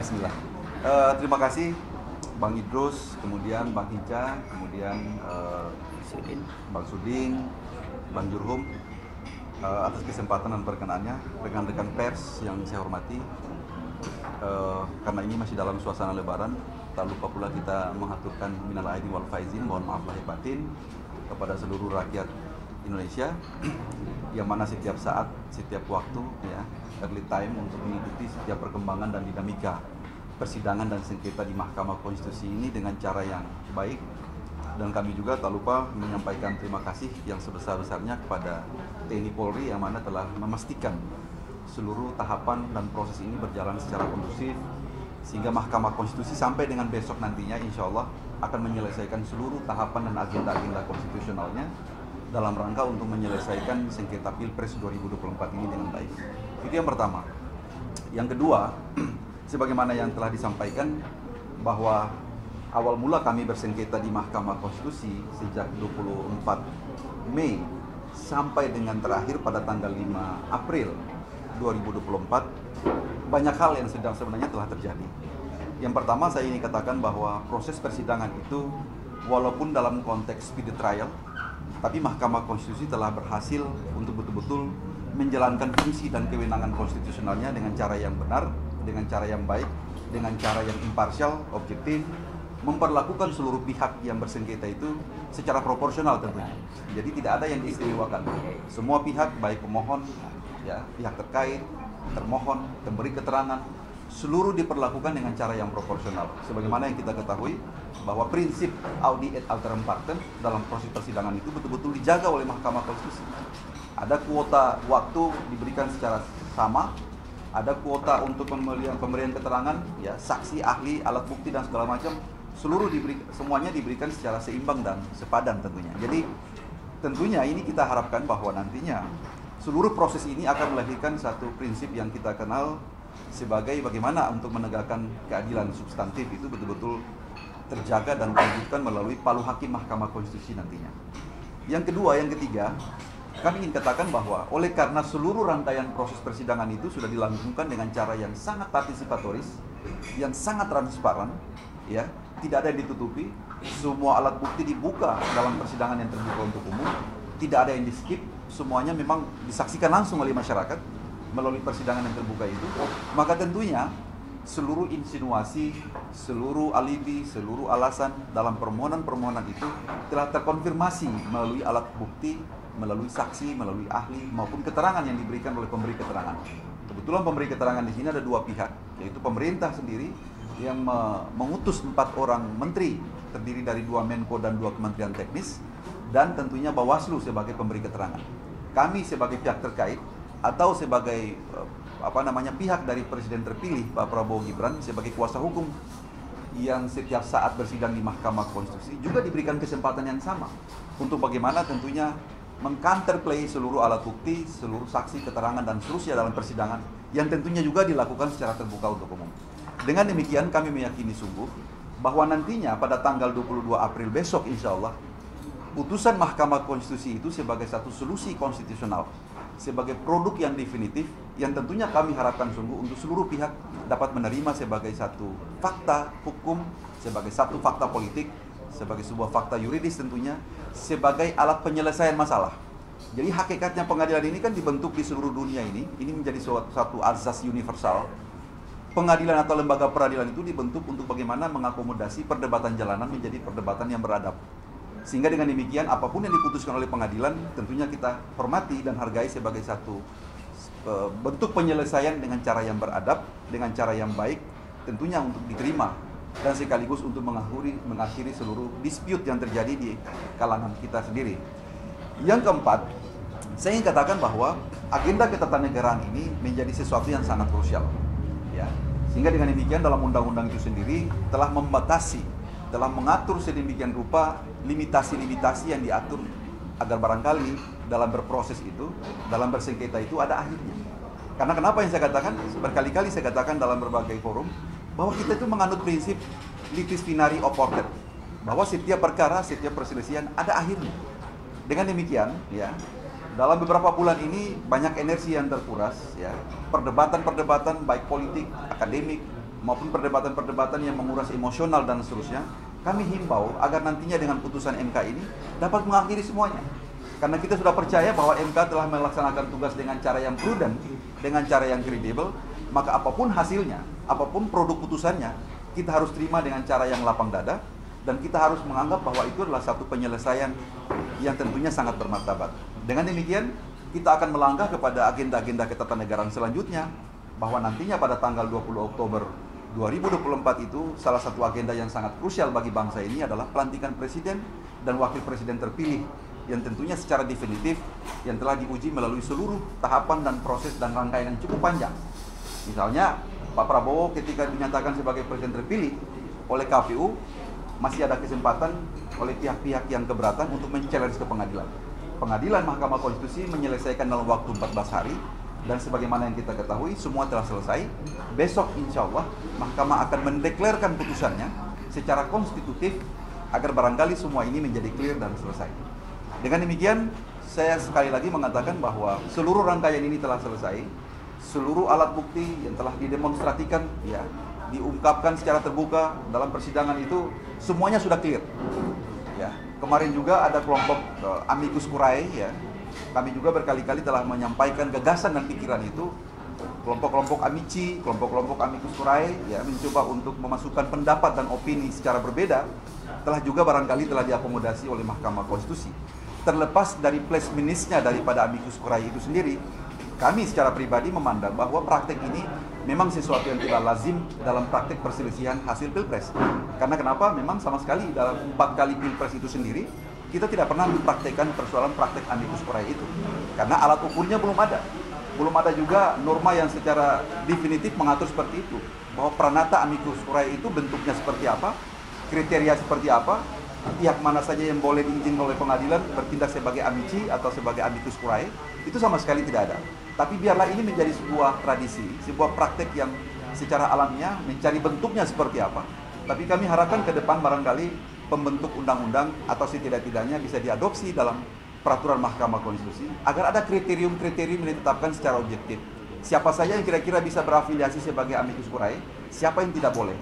Bismillah. Terima kasih Bang Idrus, kemudian Bang Hinca, kemudian Bang Suding, Bang Jurhum atas kesempatan dan perkenannya, rekan-rekan pers yang saya hormati. Karena ini masih dalam suasana Lebaran, tak lupa pula kita mengaturkan minal aidin wal faizin, mohon maaf lahir batin kepada seluruh rakyat Indonesia yang mana setiap saat, setiap waktu, ya, early time untuk mengikuti setiap perkembangan dan dinamika persidangan dan sengketa di Mahkamah Konstitusi ini dengan cara yang baik. Dan kami juga tak lupa menyampaikan terima kasih yang sebesar-besarnya kepada TNI Polri yang mana telah memastikan seluruh tahapan dan proses ini berjalan secara kondusif, sehingga Mahkamah Konstitusi sampai dengan besok nantinya insya Allah akan menyelesaikan seluruh tahapan dan agenda-agenda konstitusionalnya dalam rangka untuk menyelesaikan sengketa Pilpres 2024 ini dengan baik. Itu yang pertama. Yang kedua, sebagaimana yang telah disampaikan bahwa awal mula kami bersengketa di Mahkamah Konstitusi sejak 24 Mei sampai dengan terakhir pada tanggal 5 April 2024, banyak hal yang sebenarnya telah terjadi. Yang pertama, saya ingin katakan bahwa proses persidangan itu walaupun dalam konteks speedy trial, tapi Mahkamah Konstitusi telah berhasil untuk betul-betul menjalankan fungsi dan kewenangan konstitusionalnya dengan cara yang benar, dengan cara yang baik, dengan cara yang imparsial, objektif, memperlakukan seluruh pihak yang bersengketa itu secara proporsional tentunya. Jadi tidak ada yang diistimewakan. Semua pihak, baik pemohon, ya, pihak terkait, termohon, pemberi keterangan, seluruh diperlakukan dengan cara yang proporsional. Sebagaimana yang kita ketahui bahwa prinsip audi et alteram partem dalam proses persidangan itu betul-betul dijaga oleh Mahkamah Konstitusi. Ada kuota waktu diberikan secara sama, ada kuota untuk pemberian keterangan, ya, saksi, ahli, alat bukti dan segala macam, semuanya diberikan secara seimbang dan sepadan tentunya. Jadi tentunya ini kita harapkan bahwa nantinya seluruh proses ini akan melahirkan satu prinsip yang kita kenal sebagai bagaimana untuk menegakkan keadilan substantif itu betul-betul terjaga dan diwujudkan melalui palu hakim Mahkamah Konstitusi nantinya. Yang kedua, yang ketiga, kami ingin katakan bahwa oleh karena seluruh rantaian proses persidangan itu sudah dilangsungkan dengan cara yang sangat partisipatoris, yang sangat transparan, ya, tidak ada yang ditutupi, semua alat bukti dibuka dalam persidangan yang terbuka untuk umum, tidak ada yang di-skip, semuanya memang disaksikan langsung oleh masyarakat melalui persidangan yang terbuka itu. Maka tentunya seluruh insinuasi, seluruh alibi, seluruh alasan dalam permohonan-permohonan itu telah terkonfirmasi melalui alat bukti, melalui saksi, melalui ahli, maupun keterangan yang diberikan oleh pemberi keterangan. Kebetulan pemberi keterangan di sini ada dua pihak, yaitu pemerintah sendiri yang mengutus 4 orang menteri, terdiri dari 2 Menko dan 2 Kementerian Teknis, dan tentunya Bawaslu sebagai pemberi keterangan. Kami sebagai pihak terkait atau sebagai pihak dari Presiden terpilih Pak Prabowo Gibran sebagai kuasa hukum yang setiap saat bersidang di Mahkamah Konstitusi juga diberikan kesempatan yang sama untuk bagaimana tentunya meng-counterplay seluruh alat bukti, seluruh saksi, keterangan, dan seterusnya dalam persidangan yang tentunya juga dilakukan secara terbuka untuk umum. Dengan demikian kami meyakini sungguh bahwa nantinya pada tanggal 22 April besok insya Allah putusan Mahkamah Konstitusi itu sebagai satu solusi konstitusional, sebagai produk yang definitif yang tentunya kami harapkan sungguh untuk seluruh pihak dapat menerima sebagai satu fakta hukum, sebagai satu fakta politik, sebagai sebuah fakta yuridis tentunya, sebagai alat penyelesaian masalah. Jadi hakikatnya pengadilan ini kan dibentuk di seluruh dunia ini menjadi suatu azas universal. Pengadilan atau lembaga peradilan itu dibentuk untuk bagaimana mengakomodasi perdebatan jalanan menjadi perdebatan yang beradab. Sehingga dengan demikian apapun yang diputuskan oleh pengadilan tentunya kita hormati dan hargai sebagai satu bentuk penyelesaian dengan cara yang beradab, dengan cara yang baik, tentunya untuk diterima dan sekaligus untuk mengakhiri seluruh dispute yang terjadi di kalangan kita sendiri. Yang keempat, saya ingin katakan bahwa agenda ketatanegaraan ini menjadi sesuatu yang sangat krusial, ya. Sehingga dengan demikian dalam undang-undang itu sendiri telah membatasi, telah mengatur sedemikian rupa limitasi-limitasi yang diatur agar barangkali dalam berproses itu, dalam bersengketa itu ada akhirnya. Karena kenapa yang saya katakan, berkali-kali saya katakan dalam berbagai forum, bahwa kita itu menganut prinsip litis finari oportet, bahwa setiap perkara, setiap perselisihan ada akhirnya. Dengan demikian, ya, dalam beberapa bulan ini banyak energi yang terkuras, ya, perdebatan-perdebatan baik politik, akademik, maupun perdebatan-perdebatan yang menguras emosional dan seterusnya, kami himbau agar nantinya dengan putusan MK ini dapat mengakhiri semuanya. Karena kita sudah percaya bahwa MK telah melaksanakan tugas dengan cara yang prudent, dengan cara yang kredibel, maka apapun hasilnya, apapun produk putusannya, kita harus terima dengan cara yang lapang dada, dan kita harus menganggap bahwa itu adalah satu penyelesaian yang tentunya sangat bermartabat. Dengan demikian, kita akan melangkah kepada agenda-agenda ketatanegaraan selanjutnya, bahwa nantinya pada tanggal 20 Oktober 2024 itu salah satu agenda yang sangat krusial bagi bangsa ini adalah pelantikan presiden dan wakil presiden terpilih yang tentunya secara definitif yang telah diuji melalui seluruh tahapan dan proses dan rangkaian yang cukup panjang. Misalnya Pak Prabowo ketika dinyatakan sebagai presiden terpilih oleh KPU, masih ada kesempatan oleh pihak-pihak yang keberatan untuk men-challenge ke pengadilan. Pengadilan Mahkamah Konstitusi menyelesaikan dalam waktu 14 hari, dan sebagaimana yang kita ketahui semua telah selesai. Besok insya Allah Mahkamah akan mendeklarkan putusannya secara konstitutif agar barangkali semua ini menjadi clear dan selesai. Dengan demikian saya sekali lagi mengatakan bahwa seluruh rangkaian ini telah selesai, seluruh alat bukti yang telah didemonstrasikan ya, diungkapkan secara terbuka dalam persidangan itu semuanya sudah clear. Ya, kemarin juga ada kelompok amicus curiae ya. Kami juga berkali-kali telah menyampaikan gagasan dan pikiran itu. Kelompok-kelompok amici, kelompok-kelompok amicus curiae ya mencoba untuk memasukkan pendapat dan opini secara berbeda, telah juga barangkali telah diakomodasi oleh Mahkamah Konstitusi. Terlepas dari plus minusnya daripada amicus curiae itu sendiri, kami secara pribadi memandang bahwa praktek ini memang sesuatu yang tidak lazim dalam praktek perselisihan hasil pilpres. Karena kenapa? Memang sama sekali dalam 4 kali pilpres itu sendiri kita tidak pernah mempraktekkan persoalan praktek amicus curiae itu. Karena alat ukurnya belum ada. Belum ada juga norma yang secara definitif mengatur seperti itu. Bahwa pranata amicus curiae itu bentuknya seperti apa, kriteria seperti apa, pihak mana saja yang boleh diizinkan oleh pengadilan bertindak sebagai amici atau sebagai amicus curiae, itu sama sekali tidak ada. Tapi biarlah ini menjadi sebuah tradisi, sebuah praktek yang secara alamiah mencari bentuknya seperti apa. Tapi kami harapkan ke depan barangkali pembentuk undang-undang atau setidak-tidaknya bisa diadopsi dalam peraturan Mahkamah Konstitusi agar ada kriterium-kriterium yang ditetapkan secara objektif. Siapa saja yang kira-kira bisa berafiliasi sebagai amicus curiae, siapa yang tidak boleh.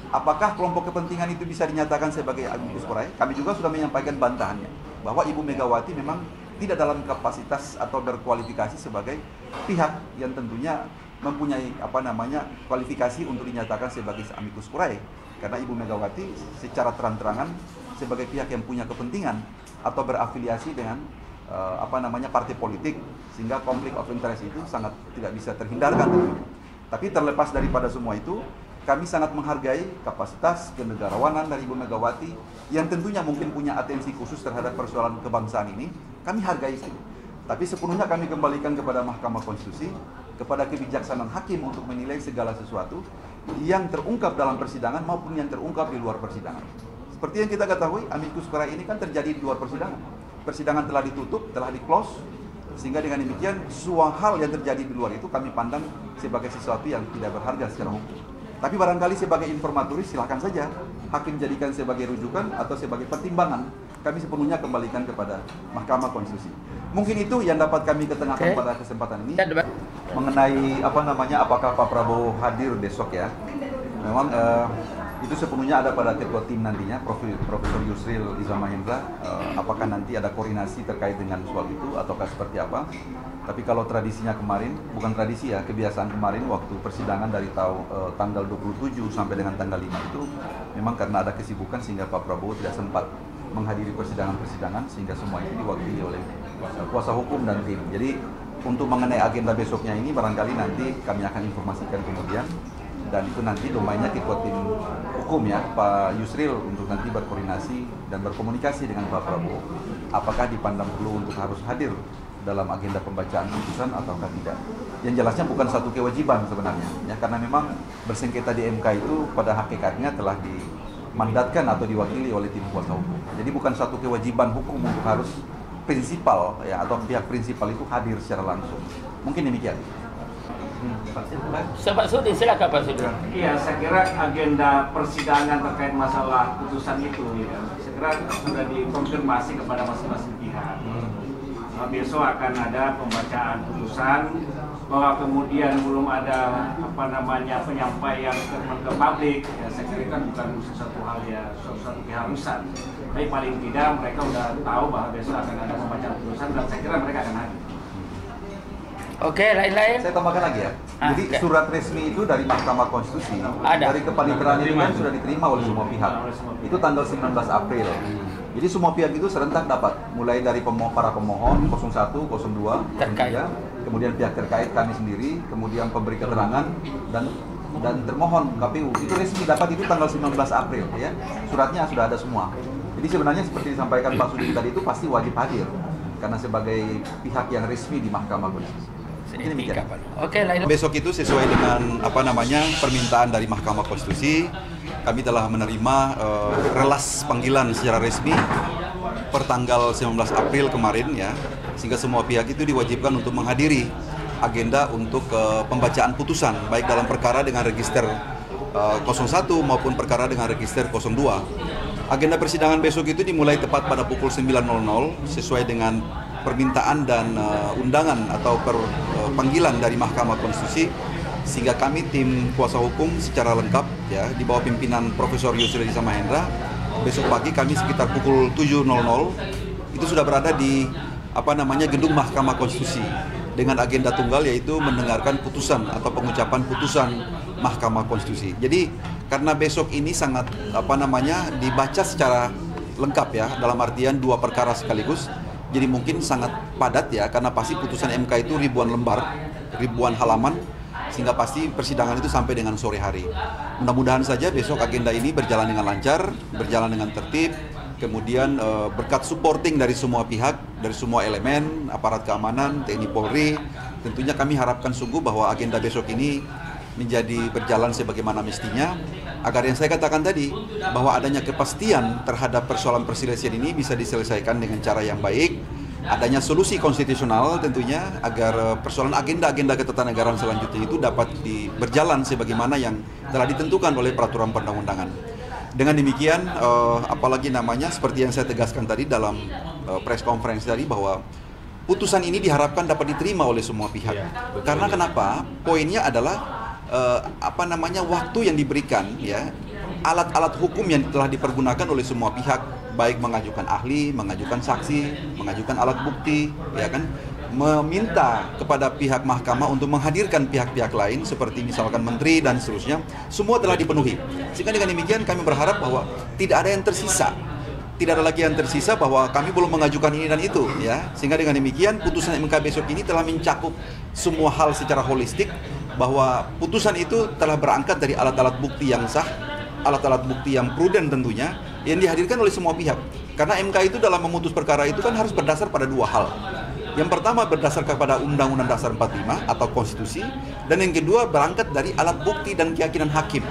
Apakah kelompok kepentingan itu bisa dinyatakan sebagai amicus curiae? Kami juga sudah menyampaikan bantahannya bahwa Ibu Megawati memang tidak dalam kapasitas atau berkualifikasi sebagai pihak yang tentunya mempunyai kualifikasi untuk dinyatakan sebagai amicus curiae, karena Ibu Megawati secara terang-terangan sebagai pihak yang punya kepentingan atau berafiliasi dengan partai politik, sehingga konflik of interest itu sangat tidak bisa terhindarkan tentunya. Tapi terlepas daripada semua itu, kami sangat menghargai kapasitas kenegarawanan dari Ibu Megawati yang tentunya mungkin punya atensi khusus terhadap persoalan kebangsaan ini. Kami hargai itu. Tapi sepenuhnya kami kembalikan kepada Mahkamah Konstitusi, kepada kebijaksanaan hakim untuk menilai segala sesuatu yang terungkap dalam persidangan maupun yang terungkap di luar persidangan. Seperti yang kita ketahui, amicus curiae ini kan terjadi di luar persidangan. Persidangan telah ditutup, telah di-close, sehingga dengan demikian semua hal yang terjadi di luar itu kami pandang sebagai sesuatu yang tidak berharga secara hukum. Tapi barangkali sebagai informatoris silahkan saja hakim jadikan sebagai rujukan atau sebagai pertimbangan. Kami sepenuhnya kembalikan kepada Mahkamah Konstitusi. Mungkin itu yang dapat kami ketengahkan pada kesempatan ini. Mengenai apakah Pak Prabowo hadir besok ya. Memang itu sepenuhnya ada pada ketua tim nantinya, Profesor Yusril Iza Mahendra. Apakah nanti ada koordinasi terkait dengan soal itu ataukah seperti apa? Tapi kalau tradisinya kemarin, bukan tradisi ya, kebiasaan kemarin waktu persidangan dari tanggal 27 sampai dengan tanggal 5 itu memang karena ada kesibukan sehingga Pak Prabowo tidak sempat menghadiri persidangan-persidangan, sehingga semua itu diwakili oleh kuasa hukum dan tim. Jadi untuk mengenai agenda besoknya ini barangkali nanti kami akan informasikan kemudian, dan itu nanti domainnya ketua tim hukum ya, Pak Yusril, untuk nanti berkoordinasi dan berkomunikasi dengan Pak Prabowo. Apakah dipandang perlu untuk harus hadir dalam agenda pembacaan putusan ataukah tidak? Yang jelasnya bukan satu kewajiban sebenarnya, ya, karena memang bersengketa di MK itu pada hakikatnya telah dimandatkan atau diwakili oleh tim kuasa hukum. Jadi bukan satu kewajiban hukum untuk harus prinsipal ya, atau pihak prinsipal itu hadir secara langsung. Mungkin demikian. Pak Sudin, silakan Pak Sudin. Iya, saya kira agenda persidangan terkait masalah putusan itu ya, saya kira sudah dikonfirmasi kepada masing-masing pihak. Besok akan ada pembacaan putusan bahwa kemudian belum ada penyampaian ke publik, ya saya kira kan bukan sesuatu hal ya, suatu keharusan. Tapi paling tidak mereka udah tahu bahwa besok akan ada pembacaan putusan dan saya kira mereka akan hadir. Oke, lain-lain. Saya tambahkan lagi ya. Jadi surat resmi itu dari Mahkamah Konstitusi, dari kepaniteraan ini kan sudah diterima oleh semua pihak. Itu tanggal 19 April. Jadi semua pihak itu serentak dapat, mulai dari para pemohon 01, 02, terkait. Kemudian pihak terkait kami sendiri, kemudian pemberi keterangan dan termohon KPU. Itu resmi dapat itu tanggal 19 April ya. Suratnya sudah ada semua. Jadi sebenarnya seperti disampaikan Pak Sudi tadi itu pasti wajib hadir karena sebagai pihak yang resmi di Mahkamah Konstitusi. Oke, lain. Besok itu sesuai dengan permintaan dari Mahkamah Konstitusi, kami telah menerima relas panggilan secara resmi per tanggal 19 April kemarin ya, sehingga semua pihak itu diwajibkan untuk menghadiri agenda untuk pembacaan putusan baik dalam perkara dengan register 01 maupun perkara dengan register 02. Agenda persidangan besok itu dimulai tepat pada pukul 9.00 sesuai dengan permintaan dan undangan atau panggilan dari Mahkamah Konstitusi, sehingga kami tim kuasa hukum secara lengkap ya di bawah pimpinan Profesor Yusril Iza Mahendra besok pagi kami sekitar pukul 7.00 itu sudah berada di gedung Mahkamah Konstitusi dengan agenda tunggal yaitu mendengarkan putusan atau pengucapan putusan Mahkamah Konstitusi. Jadi karena besok ini sangat dibaca secara lengkap ya, dalam artian dua perkara sekaligus. Jadi mungkin sangat padat ya, karena pasti putusan MK itu ribuan lembar, ribuan halaman, sehingga pasti persidangan itu sampai dengan sore hari. Mudah-mudahan saja besok agenda ini berjalan dengan lancar, berjalan dengan tertib, kemudian berkat supporting dari semua pihak, dari semua elemen, aparat keamanan, TNI Polri, tentunya kami harapkan sungguh bahwa agenda besok ini menjadi berjalan sebagaimana mestinya, agar yang saya katakan tadi, bahwa adanya kepastian terhadap persoalan perselisihan ini bisa diselesaikan dengan cara yang baik, adanya solusi konstitusional tentunya, agar persoalan agenda-agenda ketatanegaraan selanjutnya itu dapat berjalan sebagaimana yang telah ditentukan oleh peraturan perundang-undangan. Dengan demikian, seperti yang saya tegaskan tadi dalam press conference tadi, bahwa putusan ini diharapkan dapat diterima oleh semua pihak. Karena kenapa? Poinnya adalah waktu yang diberikan ya, alat-alat hukum yang telah dipergunakan oleh semua pihak, baik mengajukan ahli, mengajukan saksi, mengajukan alat bukti, ya kan, meminta kepada pihak mahkamah untuk menghadirkan pihak-pihak lain seperti misalkan menteri dan seterusnya, semua telah dipenuhi. Sehingga dengan demikian kami berharap bahwa tidak ada yang tersisa. Tidak ada lagi yang tersisa bahwa kami belum mengajukan ini dan itu ya. Sehingga dengan demikian putusan MK besok ini telah mencakup semua hal secara holistik, bahwa putusan itu telah berangkat dari alat-alat bukti yang sah, alat-alat bukti yang prudent tentunya, yang dihadirkan oleh semua pihak. Karena MK itu dalam memutus perkara itu kan harus berdasar pada dua hal. Yang pertama berdasar kepada Undang-Undang Dasar 45 atau Konstitusi, dan yang kedua berangkat dari alat bukti dan keyakinan hakim.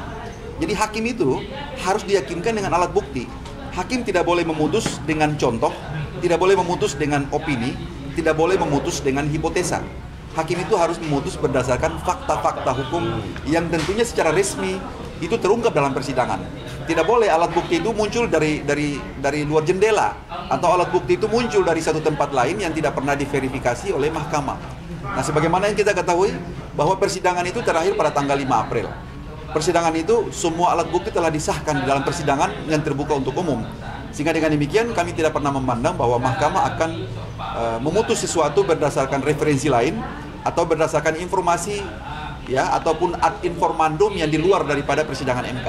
Jadi hakim itu harus diyakinkan dengan alat bukti. Hakim tidak boleh memutus dengan contoh, tidak boleh memutus dengan opini, tidak boleh memutus dengan hipotesa. Hakim itu harus memutus berdasarkan fakta-fakta hukum yang tentunya secara resmi itu terungkap dalam persidangan. Tidak boleh alat bukti itu muncul dari luar jendela, atau alat bukti itu muncul dari satu tempat lain yang tidak pernah diverifikasi oleh mahkamah. Nah, sebagaimana yang kita ketahui bahwa persidangan itu terakhir pada tanggal 5 April. Persidangan itu semua alat bukti telah disahkan di dalam persidangan yang terbuka untuk umum. Sehingga dengan demikian kami tidak pernah memandang bahwa mahkamah akan memutus sesuatu berdasarkan referensi lain atau berdasarkan informasi ya, ataupun ad informandum yang di luar daripada persidangan MK.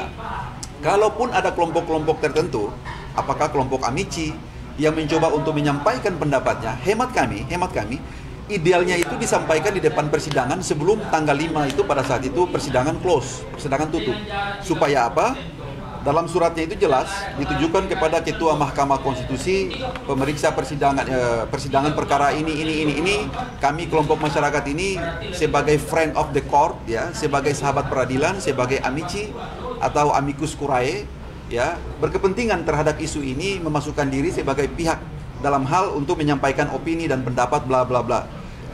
Kalaupun ada kelompok-kelompok tertentu, apakah kelompok amici yang mencoba untuk menyampaikan pendapatnya, hemat kami, idealnya itu disampaikan di depan persidangan sebelum tanggal 5 itu, pada saat itu persidangan close, persidangan tutup. Supaya apa? Dalam suratnya itu jelas ditujukan kepada Ketua Mahkamah Konstitusi, pemeriksa persidangan perkara ini, kami kelompok masyarakat ini sebagai friend of the court ya, sebagai sahabat peradilan, sebagai amici atau amicus curiae ya, berkepentingan terhadap isu ini, memasukkan diri sebagai pihak dalam hal untuk menyampaikan opini dan pendapat bla bla bla.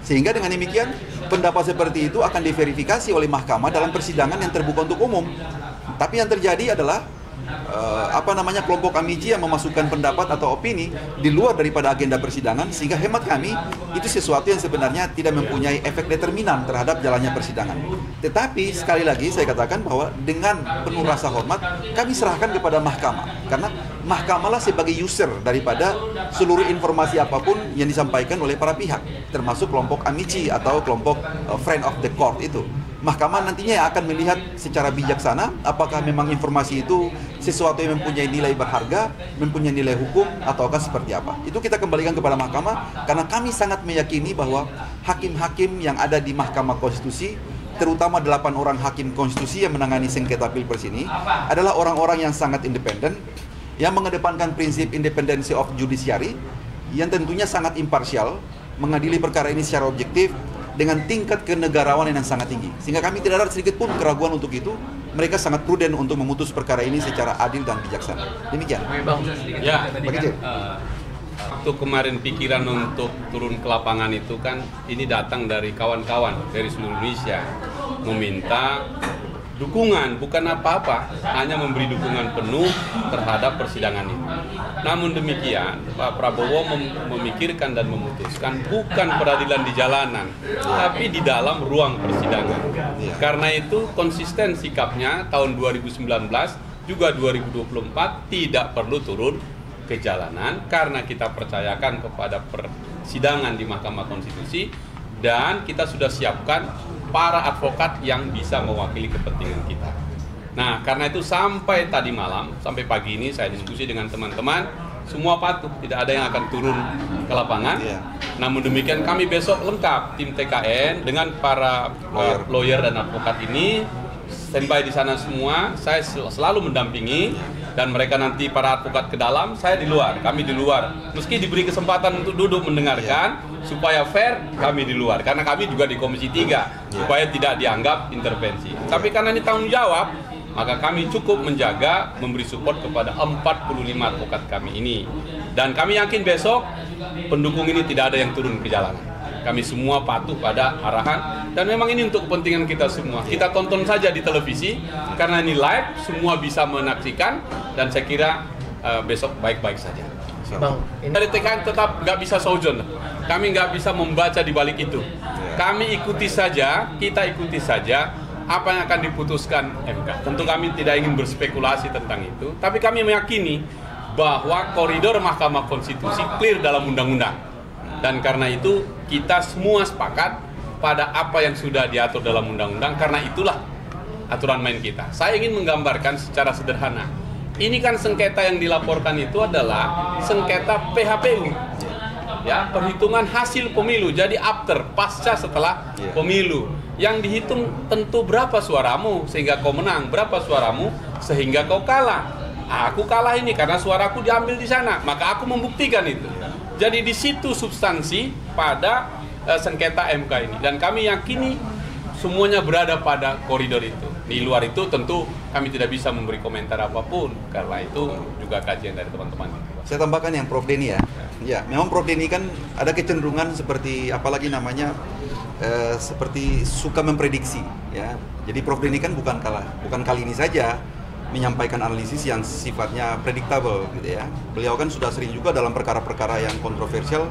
Sehingga dengan demikian pendapat seperti itu akan diverifikasi oleh mahkamah dalam persidangan yang terbuka untuk umum. Tapi yang terjadi adalah kelompok amici yang memasukkan pendapat atau opini di luar daripada agenda persidangan, sehingga hemat kami itu sesuatu yang sebenarnya tidak mempunyai efek determinan terhadap jalannya persidangan. Tetapi sekali lagi saya katakan bahwa dengan penuh rasa hormat kami serahkan kepada mahkamah, karena mahkamahlah sebagai user daripada seluruh informasi apapun yang disampaikan oleh para pihak, termasuk kelompok amici atau kelompok friend of the court itu. Mahkamah nantinya akan melihat secara bijaksana apakah memang informasi itu sesuatu yang mempunyai nilai berharga, mempunyai nilai hukum, ataukah seperti apa. Itu kita kembalikan kepada mahkamah, karena kami sangat meyakini bahwa hakim-hakim yang ada di Mahkamah Konstitusi, terutama 8 orang hakim konstitusi yang menangani sengketa Pilpres ini, adalah orang-orang yang sangat independen, yang mengedepankan prinsip independency of judiciary, yang tentunya sangat imparsial, mengadili perkara ini secara objektif, dengan tingkat kenegarawanan yang sangat tinggi. Sehingga kami tidak ada sedikit pun keraguan untuk itu. Mereka sangat prudent untuk memutus perkara ini secara adil dan bijaksana. Demikian. Ya, waktu kemarin pikiran untuk turun ke lapangan itu kan ini datang dari kawan-kawan dari seluruh Indonesia meminta dukungan, bukan apa-apa, hanya memberi dukungan penuh terhadap persidangan ini. Namun demikian, Pak Prabowo memikirkan dan memutuskan bukan peradilan di jalanan, tapi di dalam ruang persidangan. Karena itu konsisten sikapnya tahun 2019 juga 2024 tidak perlu turun ke jalanan, karena kita percayakan kepada persidangan di Mahkamah Konstitusi, dan kita sudah siapkan para advokat yang bisa mewakili kepentingan kita. Nah, karena itu sampai tadi malam, sampai pagi ini saya diskusi dengan teman-teman, semua patuh, tidak ada yang akan turun ke lapangan. Namun demikian kami besok lengkap tim TKN dengan para lawyer dan advokat ini standby di sana semua. Saya selalu mendampingi, dan mereka nanti para advokat ke dalam, saya di luar, kami di luar. Meski diberi kesempatan untuk duduk mendengarkan, supaya fair, kami di luar. Karena kami juga di Komisi 3, supaya tidak dianggap intervensi. Tapi karena ini tanggung jawab, maka kami cukup menjaga, memberi support kepada 45 advokat kami ini. Dan kami yakin besok pendukung ini tidak ada yang turun ke jalanan. Kami semua patuh pada arahan, dan memang ini untuk kepentingan kita semua. Kita tonton saja di televisi, karena ini live, semua bisa menyaksikan, dan saya kira besok baik-baik saja. Bang, Dari TKN tetap nggak bisa saujon, kami nggak bisa membaca di balik itu. Kami ikuti saja, kita ikuti saja apa yang akan diputuskan MK. Tentu kami tidak ingin berspekulasi tentang itu, tapi kami meyakini bahwa koridor Mahkamah Konstitusi clear dalam undang-undang. Dan karena itu kita semua sepakat pada apa yang sudah diatur dalam undang-undang, karena itulah aturan main kita. Saya ingin menggambarkan secara sederhana. Ini kan sengketa yang dilaporkan itu adalah sengketa PHPU. Ya, perhitungan hasil pemilu. Jadi after, pasca setelah pemilu. Yang dihitung tentu berapa suaramu sehingga kau menang, berapa suaramu sehingga kau kalah. Aku kalah ini karena suaraku diambil di sana, maka aku membuktikan itu. Jadi di situ substansi pada sengketa MK ini, dan kami yakini semuanya berada pada koridor itu. Di luar itu tentu kami tidak bisa memberi komentar apapun, karena itu juga kajian dari teman-teman. Saya tambahkan yang Prof Denny ya. Ya, memang Prof Denny kan ada kecenderungan seperti apalagi namanya seperti suka memprediksi ya. Jadi Prof Denny kan bukan kali ini saja menyampaikan analisis yang sifatnya predictable gitu ya. Beliau kan sudah sering juga dalam perkara-perkara yang kontroversial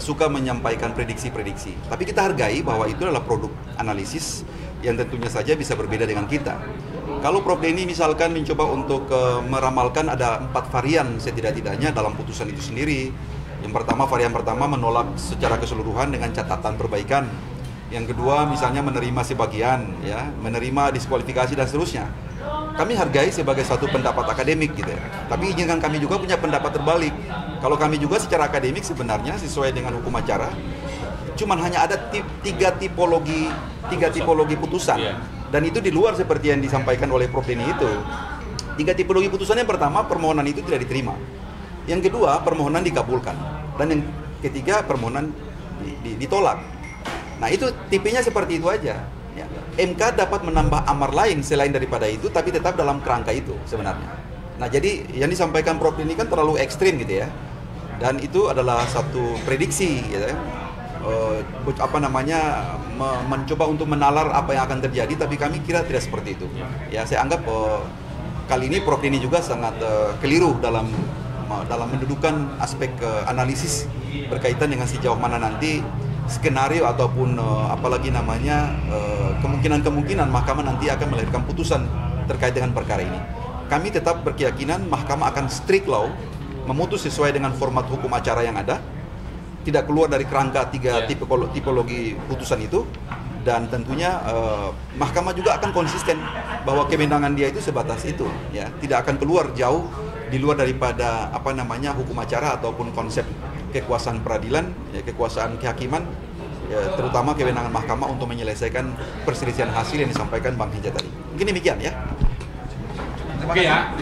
suka menyampaikan prediksi-prediksi. Tapi kita hargai bahwa itu adalah produk analisis yang tentunya saja bisa berbeda dengan kita. Kalau Prof Denny misalkan mencoba untuk meramalkan ada 4 varian setidak-tidaknya dalam putusan itu sendiri. Yang pertama, varian pertama menolak secara keseluruhan dengan catatan perbaikan. Yang kedua misalnya menerima sebagian ya, menerima diskualifikasi dan seterusnya. Kami hargai sebagai suatu pendapat akademik gitu ya. Tapi izinkan kami juga punya pendapat terbalik. Kalau kami juga secara akademik sebenarnya sesuai dengan hukum acara, cuman hanya ada tiga tipologi putusan. Dan itu di luar seperti yang disampaikan oleh Prof Denny itu. 3 tipologi putusan. Yang pertama, permohonan itu tidak diterima. Yang kedua, permohonan dikabulkan. Dan yang ketiga, permohonan ditolak. Nah itu tipenya seperti itu aja. Ya. MK dapat menambah amar lain selain daripada itu, tapi tetap dalam kerangka itu sebenarnya. Nah jadi yang disampaikan Prof ini kan terlalu ekstrim gitu ya. Dan itu adalah satu prediksi gitu ya. Mencoba untuk menalar apa yang akan terjadi, tapi kami kira tidak seperti itu. Ya saya anggap kali ini Prof Denny juga sangat keliru dalam mendudukan aspek analisis berkaitan dengan sejauh mana nanti skenario ataupun apalagi namanya kemungkinan mahkamah nanti akan melahirkan putusan terkait dengan perkara ini. Kami tetap berkeyakinan mahkamah akan strict law, memutus sesuai dengan format hukum acara yang ada, tidak keluar dari kerangka tiga tipologi putusan itu, dan tentunya mahkamah juga akan konsisten bahwa kewenangan dia itu sebatas itu, ya, tidak akan keluar jauh di luar daripada hukum acara ataupun konsep kekuasaan peradilan, ya, kekuasaan kehakiman, ya, terutama kewenangan mahkamah untuk menyelesaikan perselisihan hasil yang disampaikan Bang Hinca tadi. Mungkin demikian ya. Oke ya.